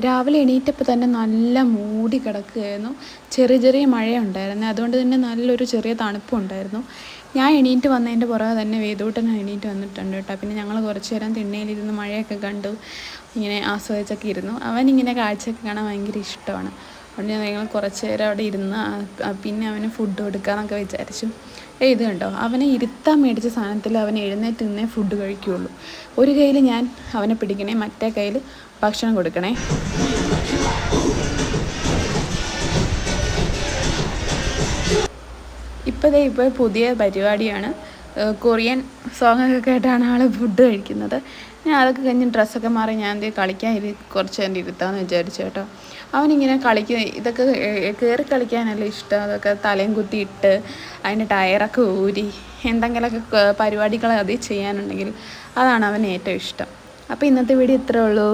രാവിലെ എണീറ്റപ്പോൾ തന്നെ നല്ല മൂടി കിടക്കുകയായിരുന്നു. ചെറിയ ചെറിയ മഴയുണ്ടായിരുന്നു. അതുകൊണ്ട് തന്നെ നല്ലൊരു ചെറിയ തണുപ്പുണ്ടായിരുന്നു. ഞാൻ എണീറ്റ് വന്നതിൻ്റെ പുറകെ തന്നെ വേദൂട്ടൻ എണീറ്റ് വന്നിട്ടുണ്ട് കേട്ടോ. പിന്നെ ഞങ്ങൾ കുറച്ച് നേരം തിണ്ണയിലിരുന്ന് മഴയൊക്കെ കണ്ടു ഇങ്ങനെ ആസ്വദിച്ചൊക്കെ ഇരുന്നു. അവനിങ്ങനെ കാഴ്ചയൊക്കെ കാണാൻ ഭയങ്കര ഇഷ്ടമാണ്. അതുകൊണ്ട് ഞങ്ങൾ കുറച്ച് നേരം അവിടെ ഇരുന്ന് പിന്നെ അവന് ഫുഡ് കൊടുക്കാമെന്നൊക്കെ വിചാരിച്ചു. ഇത് കണ്ടോ, അവനെ ഇരുത്താൻ മേടിച്ച സാധനത്തിൽ അവൻ എഴുന്നേറ്റ് നിന്നേ ഫുഡ് കഴിക്കുകയുള്ളൂ. ഒരു കയ്യിൽ ഞാൻ അവനെ പിടിക്കണേ, മറ്റേ കയ്യിൽ ഭക്ഷണം കൊടുക്കണേ. ഇപ്പോൾ പുതിയ പരിപാടിയാണ്. കൊറിയൻ സോങ്ങൊക്കെ കേട്ടാണ് ആൾ ഫുഡ് കഴിക്കുന്നത്. ഞാൻ അതൊക്കെ കഴിഞ്ഞ് ഡ്രസ്സൊക്കെ മാറി ഞാൻ കളിക്കാൻ കുറച്ച് നേരം ഇരുത്താമെന്ന് വിചാരിച്ചു കേട്ടോ. അവനിങ്ങനെ ഇതൊക്കെ കയറി കളിക്കാനല്ല ഇഷ്ടം. അതൊക്കെ തലയും കുത്തിയിട്ട് അതിൻ്റെ ടയറൊക്കെ ഊരി എന്തെങ്കിലുമൊക്കെ പരിപാടികൾ അതിൽ ചെയ്യാനുണ്ടെങ്കിൽ അതാണ് അവന് ഏറ്റവും ഇഷ്ടം. അപ്പോൾ ഇന്നത്തെ വീഡിയോ ഇത്രേ ഉള്ളൂ.